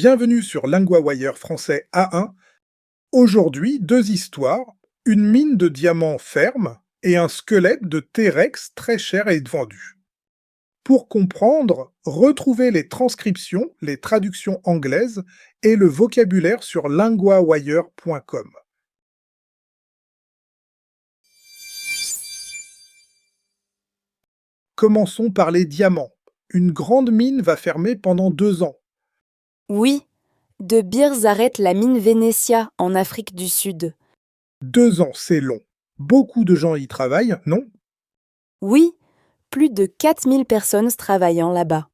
Bienvenue sur LinguaWire français A1. Aujourd'hui, deux histoires, une mine de diamants ferme et un squelette de T-Rex très cher et vendu. Pour comprendre, retrouvez les transcriptions, les traductions anglaises et le vocabulaire sur linguawire.com. Commençons par les diamants. Une grande mine va fermer pendant 2 ans. Oui, De Beers arrête la mine Venetia en Afrique du Sud. 2 ans, c'est long. Beaucoup de gens y travaillent, non? Oui, plus de 4000 personnes travaillant là-bas.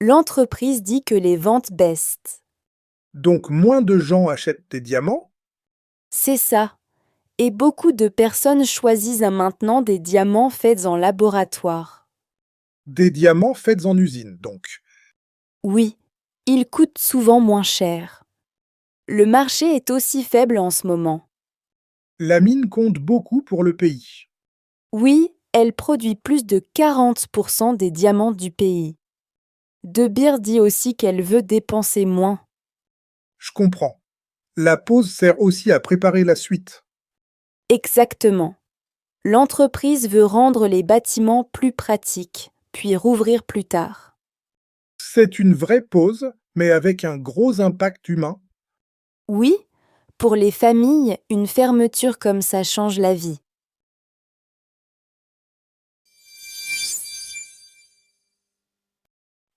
L'entreprise dit que les ventes baissent. Donc moins de gens achètent des diamants? C'est ça. Et beaucoup de personnes choisissent maintenant des diamants faits en laboratoire. Des diamants faits en usine, donc. Oui, ils coûtent souvent moins cher. Le marché est aussi faible en ce moment. La mine compte beaucoup pour le pays. Oui, elle produit plus de 40% des diamants du pays. De Beers dit aussi qu'elle veut dépenser moins. Je comprends. La pause sert aussi à préparer la suite. Exactement. L'entreprise veut rendre les bâtiments plus pratiques, puis rouvrir plus tard. C'est une vraie pause, mais avec un gros impact humain. Oui, pour les familles, une fermeture comme ça change la vie.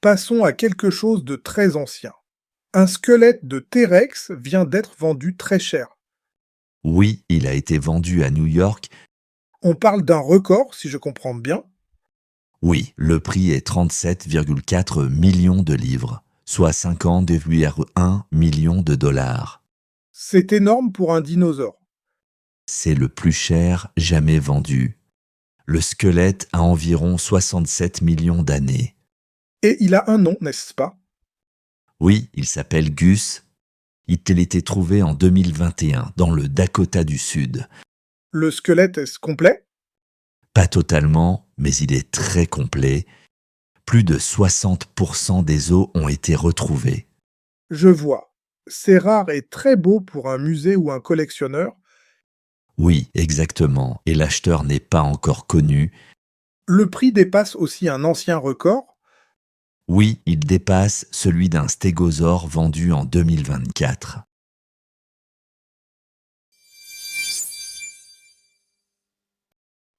Passons à quelque chose de très ancien. Un squelette de T-Rex vient d'être vendu très cher. Oui, il a été vendu à New York. On parle d'un record, si je comprends bien. Oui, le prix est 37,4 millions de livres, soit 50,1 millions de dollars. C'est énorme pour un dinosaure. C'est le plus cher jamais vendu. Le squelette a environ 67 millions d'années. Et il a un nom, n'est-ce pas? Oui, il s'appelle Gus. Il a été trouvé en 2021 dans le Dakota du Sud. Le squelette est-ce complet? Pas totalement, mais il est très complet. Plus de 60% des os ont été retrouvés. Je vois. C'est rare et très beau pour un musée ou un collectionneur. Oui, exactement, et l'acheteur n'est pas encore connu. Le prix dépasse aussi un ancien record. Oui, il dépasse celui d'un stégosaure vendu en 2024.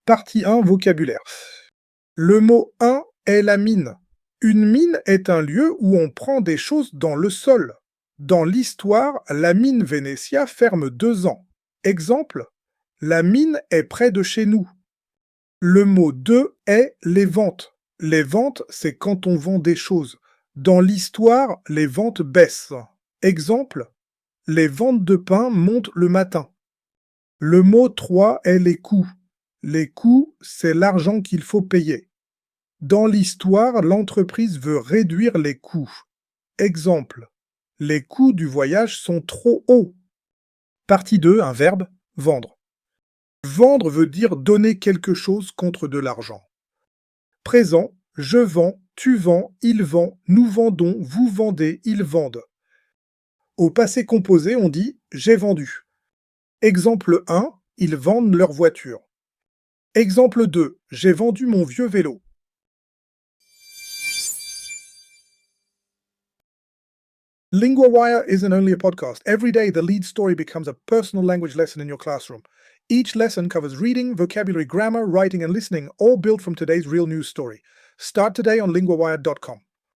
Partie 1, vocabulaire. Le mot 1 est la mine. Une mine est un lieu où on prend des choses dans le sol. Dans l'histoire, la mine Venetia ferme 2 ans. Exemple, la mine est près de chez nous. Le mot 2 est les ventes. Les ventes, c'est quand on vend des choses. Dans l'histoire, les ventes baissent. Exemple, les ventes de pain montent le matin. Le mot 3 est les coûts. Les coûts, c'est l'argent qu'il faut payer. Dans l'histoire, l'entreprise veut réduire les coûts. Exemple, les coûts du voyage sont trop hauts. Partie 2, un verbe, vendre. Vendre veut dire donner quelque chose contre de l'argent. Présent, je vends, tu vends, il vend, nous vendons, vous vendez, ils vendent. Au passé composé, on dit j'ai vendu. Exemple 1, ils vendent leur voiture. Exemple 2, j'ai vendu mon vieux vélo. LinguaWire isn't only a podcast. Every day, the lead story becomes a personal language lesson in your classroom. Each lesson covers reading, vocabulary, grammar, writing, and listening, all built from today's real news story. Start today on linguawire.com.